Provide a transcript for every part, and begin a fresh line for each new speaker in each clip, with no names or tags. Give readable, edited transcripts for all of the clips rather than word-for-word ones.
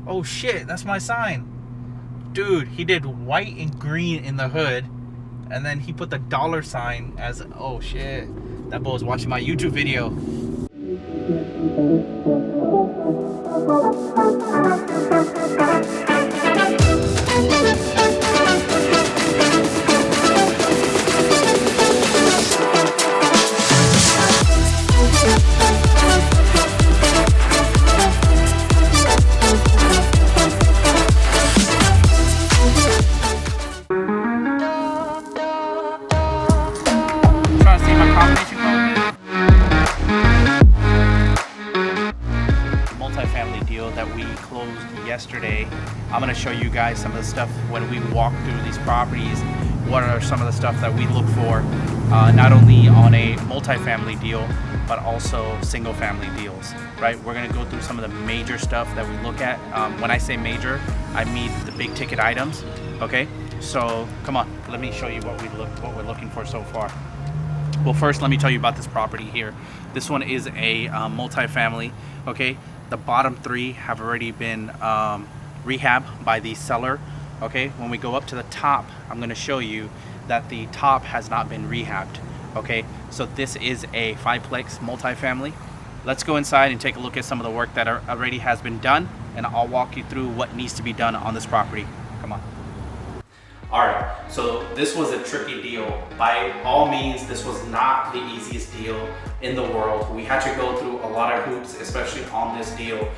Oh shit, that's my sign. Dude, he did white and green in the hood, and then he put the dollar sign as, oh shit. That boy was watching my YouTube video. Trying to see my combination code? Multifamily deal that we closed yesterday. I'm going to show you guys some of the stuff when we walk through these properties. What are some of the stuff that we look for, not only on a multifamily deal, but also single family deals, right? We're gonna go through some of the major stuff that we look at. When I say major, I mean the big ticket items, okay? So come on, let me show you what we're looking for so far. Well, first, let me tell you about this property here. This one is a multifamily, okay? The bottom three have already been rehabbed by the seller, okay? When we go up to the top, I'm gonna show you that the top has not been rehabbed, okay? So this is a fiveplex multifamily. Let's go inside and take a look at some of the work that already has been done, and I'll walk you through what needs to be done on this property. Come on. All right, so this was a tricky deal. By all means, this was not the easiest deal in the world. We had to go through a lot of hoops, especially on this deal.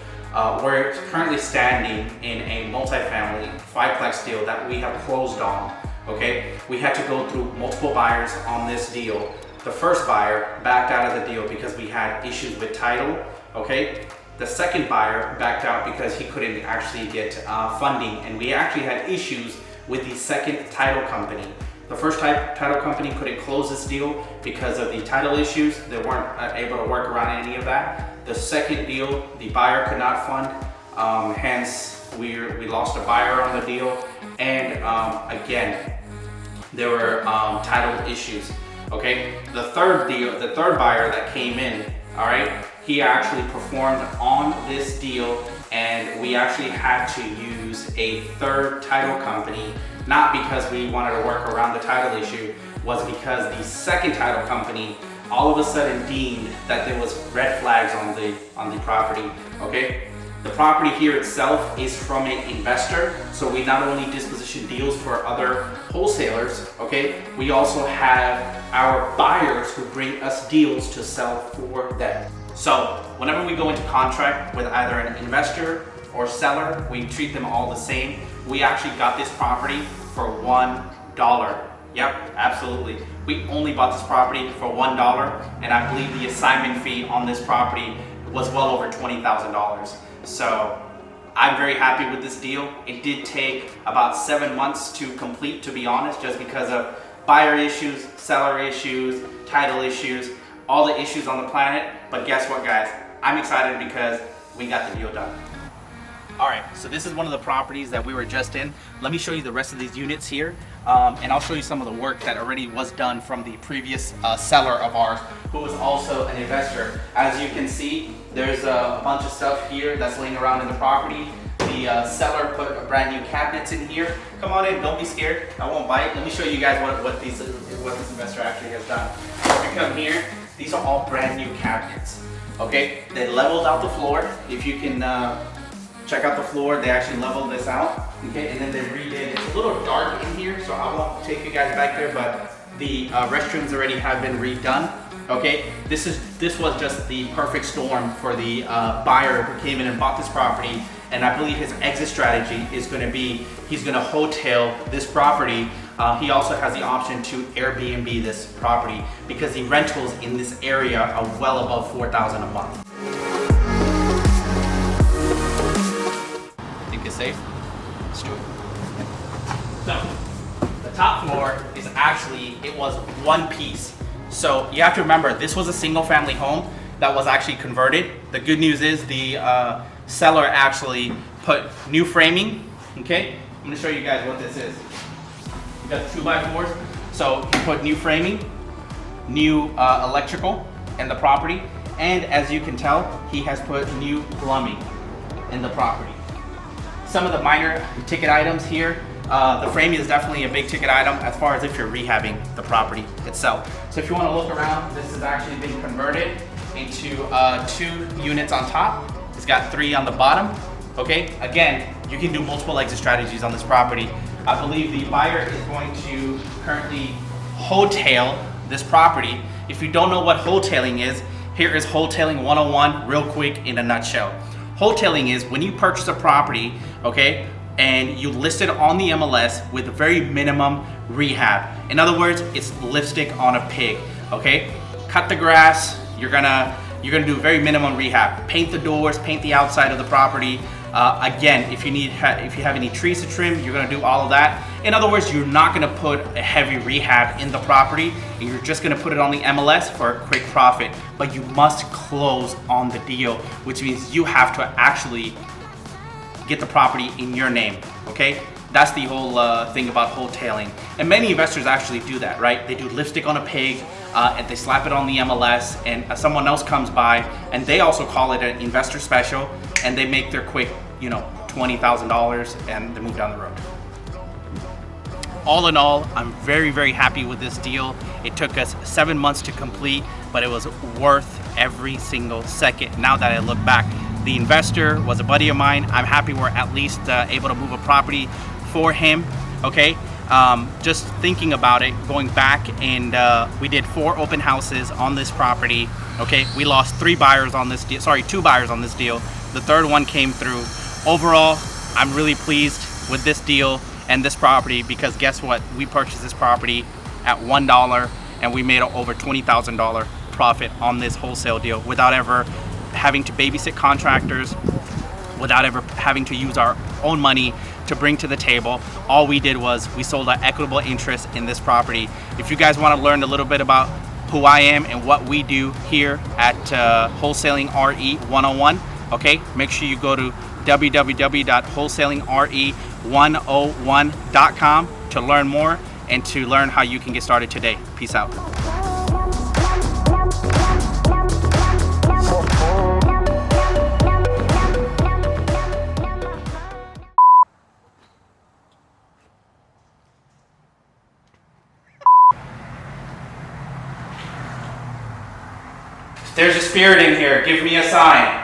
We're currently standing in a multifamily fiveplex deal that we have closed on, okay? We had to go through multiple buyers on this deal. The first buyer backed out of the deal because we had issues with title, okay? The second buyer backed out because he couldn't actually get funding, and we actually had issues with the second title company. The first title company couldn't close this deal because of the title issues. They weren't able to work around any of that. The second deal, the buyer could not fund, hence we lost a buyer on the deal. And again, there were title issues. Okay, the third buyer that came in, all right, he actually performed on this deal, and we actually had to use a third title company, not because we wanted to work around the title issue, was because the second title company all of a sudden deemed that there was red flags on the property, okay? The property here itself is from an investor, so we not only disposition deals for other wholesalers, okay, we also have our buyers who bring us deals to sell for them. So whenever we go into contract with either an investor or seller, we treat them all the same. We actually got this property for $1. Yep, absolutely. We only bought this property for $1, and I believe the assignment fee on this property was well over $20,000. So I'm very happy with this deal. It did take about 7 months to complete, to be honest, just because of buyer issues, seller issues, title issues, all the issues on the planet. But guess what, guys? I'm excited because we got the deal done. All right, so this is one of the properties that we were just in. Let me show you the rest of these units here, and I'll show you some of the work that already was done from the previous seller of ours, who was also an investor. As you can see, there's a bunch of stuff here that's laying around in the property. The seller put a brand new cabinets in here. Come on in, don't be scared. I won't bite. Let me show you guys what this investor actually has done. If you come here, these are all brand new cabinets. Okay, they leveled out the floor. If you can check out the floor, they actually leveled this out. Okay, and then they redid. It's a little dark in here, so I won't take you guys back there, but the restrooms already have been redone. Okay, this was just the perfect storm for the buyer who came in and bought this property, and I believe his exit strategy is going to be he's going to hotel this property. He also has the option to Airbnb this property because the rentals in this area are well above $4,000 a month. Think it's safe? Let's do it. So, the top floor is actually, it was one piece. So you have to remember, this was a single family home that was actually converted. The good news is the seller actually put new framing, okay? I'm gonna show you guys what this is. You got the 2x4s. So he put new framing, new electrical in the property, and as you can tell, he has put new plumbing in the property. some of the minor ticket items here. The frame is definitely a big ticket item as far as if you're rehabbing the property itself. So if you want to look around, this has actually been converted into 2 units on top. It's got 3 on the bottom. Okay, again, you can do multiple exit strategies on this property. I believe the buyer is going to currently wholesale this property. If you don't know what wholesaling is, here is wholesaling 101 real quick in a nutshell. Wholesaling is when you purchase a property, okay, and you list it on the MLS with very minimum rehab. In other words, it's lipstick on a pig, okay? Cut the grass, you're gonna do very minimum rehab. Paint the doors, paint the outside of the property. Again, if you have any trees to trim, you're gonna do all of that. In other words, you're not gonna put a heavy rehab in the property, and you're just gonna put it on the MLS for a quick profit. But you must close on the deal, which means you have to actually get the property in your name, okay? That's the whole thing about wholesaling. And many investors actually do that, right? They do lipstick on a pig, and they slap it on the MLS, and someone else comes by, and they also call it an investor special, and they make their quick, $20,000, and they move down the road. All in all, I'm very, very happy with this deal. It took us 7 months to complete, but it was worth every single second. Now that I look back, the investor was a buddy of mine. I'm happy we're at least able to move a property for him, okay? Just thinking about it, going back, and we did 4 open houses on this property, okay? We lost 2 buyers on this deal. The third one came through. Overall, I'm really pleased with this deal and this property, because guess what? We purchased this property at $1, and we made over $20,000 profit on this wholesale deal without ever having to babysit contractors, without ever having to use our own money to bring to the table. All we did was we sold an equitable interest in this property. If you guys want to learn a little bit about who I am and what we do here at Wholesaling RE 101, okay, make sure you go to www.wholesalingre101.com to learn more and to learn how you can get started today. Peace out. There's a spirit in here. Give me a sign.